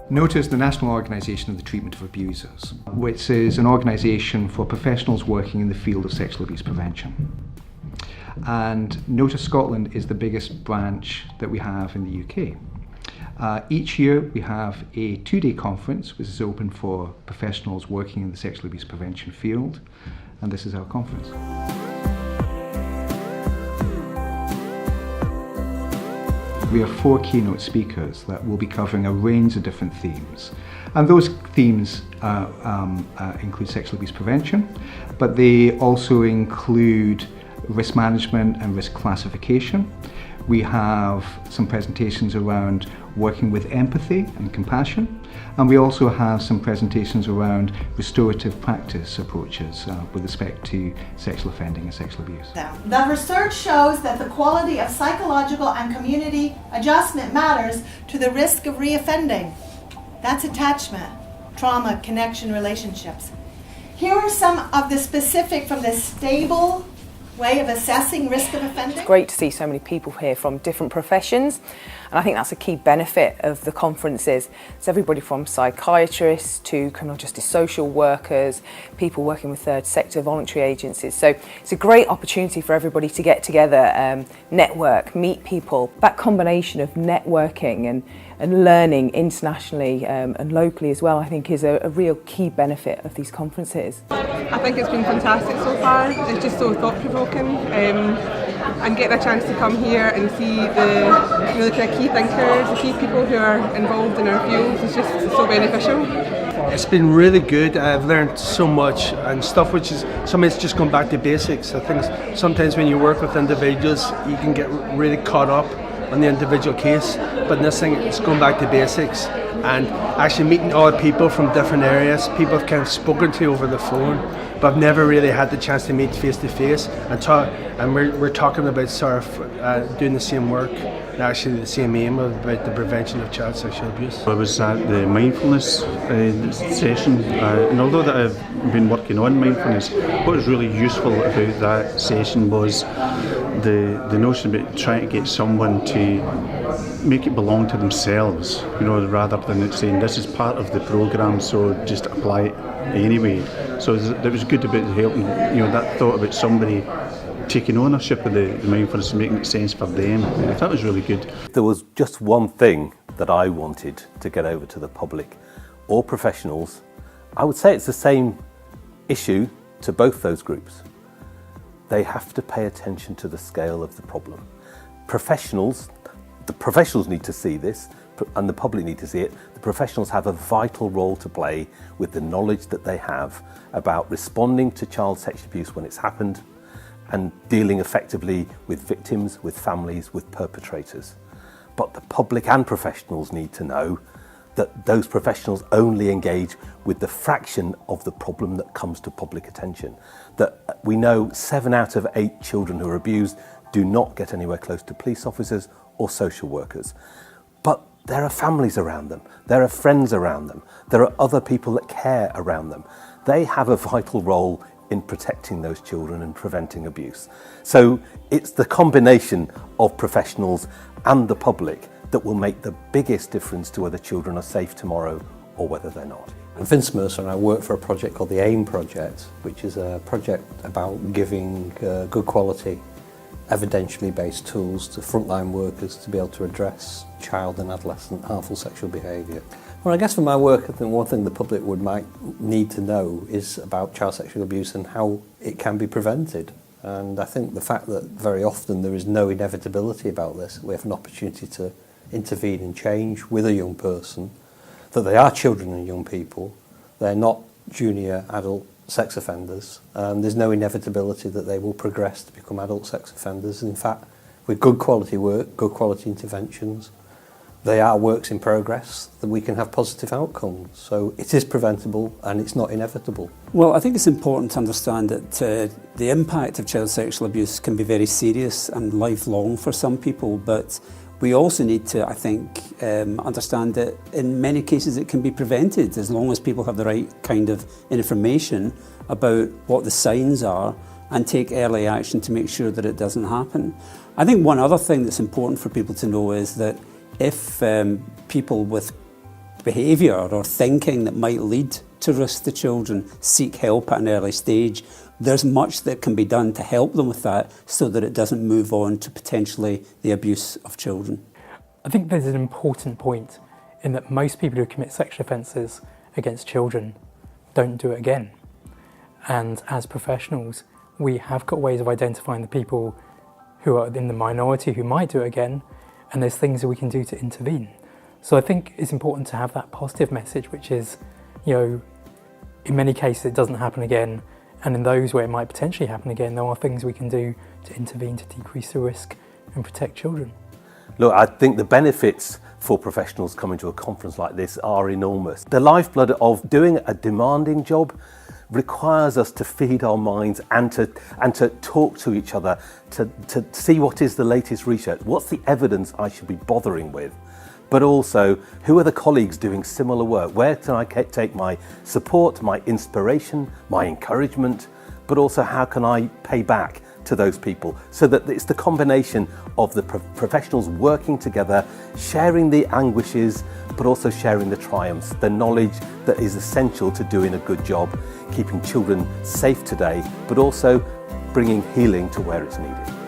NOTA is the National Organisation of the Treatment of Abusers, which is an organisation for professionals working in the field of sexual abuse prevention. And NOTA Scotland is the biggest branch that we have in the UK. Each year we have a 2-day conference which is open for professionals working in the sexual abuse prevention field, and this is our conference. We have 4 keynote speakers that will be covering a range of different themes. And those themes include sexual abuse prevention, but they also include risk management and risk classification. We have some presentations around working with empathy and compassion, and we also have some presentations around restorative practice approaches with respect to sexual offending and sexual abuse. The research shows that the quality of psychological and community adjustment matters to the risk of reoffending. That's attachment, trauma, connection, relationships. Here are some of the specific from the stable way of assessing risk of offending. It's great to see so many people here from different professions, and I think that's a key benefit of the conferences. It's everybody from psychiatrists to criminal justice social workers, people working with third sector voluntary agencies. So it's a great opportunity for everybody to get together, network, meet people. That combination of networking and learning internationally and locally as well, I think is a real key benefit of these conferences. I think it's been fantastic so far. It's just so thought-provoking, and getting a chance to come here and see the kind of key thinkers, the key people who are involved in our fields is just so beneficial. It's been really good. I've learned so much and stuff which is sometimes just going back to basics. I think sometimes when you work with individuals you can get really caught up on the individual case, but in this thing it's going back to basics and actually meeting other people from different areas, people I've kind of spoken to over the phone, but I've never really had the chance to meet face to face and talk, and we're talking about sort of doing the same work and actually the same aim about the prevention of child sexual abuse. I was at the mindfulness session, and although that I've been working on mindfulness, what was really useful about that session was the notion about trying to get someone to make it belong to themselves, rather than saying this is part of the programme, so just apply it anyway. So it was good about helping, that thought about somebody taking ownership of the mindfulness and making it sense for them. I thought it was really good. There was just one thing that I wanted to get over to the public or professionals. I would say it's the same issue to both those groups. They have to pay attention to the scale of the problem. The professionals need to see this, and the public need to see it. The professionals have a vital role to play with the knowledge that they have about responding to child sexual abuse when it's happened and dealing effectively with victims, with families, with perpetrators. But the public and professionals need to know that those professionals only engage with the fraction of the problem that comes to public attention. That we know 7 out of 8 children who are abused do not get anywhere close to police officers or social workers. But there are families around them, there are friends around them, there are other people that care around them. They have a vital role in protecting those children and preventing abuse. So it's the combination of professionals and the public that will make the biggest difference to whether children are safe tomorrow or whether they're not. I'm Vince Mercer, and I work for a project called the AIM Project, which is a project about giving good quality evidentially based tools to frontline workers to be able to address child and adolescent harmful sexual behaviour. Well, I guess for my work, I think one thing the public might need to know is about child sexual abuse and how it can be prevented. And I think the fact that very often there is no inevitability about this, we have an opportunity to intervene and change with a young person, that they are children and young people, they're not junior adult sex offenders, and there's no inevitability that they will progress to become adult sex offenders. In fact, with good quality work, good quality interventions, they are works in progress, that we can have positive outcomes. So it is preventable and it's not inevitable. Well, I think it's important to understand that the impact of child sexual abuse can be very serious and lifelong for some people, but we also need to, I think, understand that in many cases it can be prevented as long as people have the right kind of information about what the signs are and take early action to make sure that it doesn't happen. I think one other thing that's important for people to know is that if people with behaviour or thinking that might lead to risk to children, seek help at an early stage. There's much that can be done to help them with that so that it doesn't move on to potentially the abuse of children. I think there's an important point in that most people who commit sexual offences against children don't do it again. And as professionals, we have got ways of identifying the people who are in the minority who might do it again, and there's things that we can do to intervene. So I think it's important to have that positive message, which is, in many cases it doesn't happen again, and in those where it might potentially happen again, there are things we can do to intervene to decrease the risk and protect children. Look, I think the benefits for professionals coming to a conference like this are enormous. The lifeblood of doing a demanding job requires us to feed our minds and to talk to each other, to see what is the latest research, what's the evidence I should be bothering with, but also who are the colleagues doing similar work, where can I take my support, my inspiration, my encouragement, but also how can I pay back to those people, so that it's the combination of the professionals working together, sharing the anguishes, but also sharing the triumphs, the knowledge that is essential to doing a good job, keeping children safe today, but also bringing healing to where it's needed.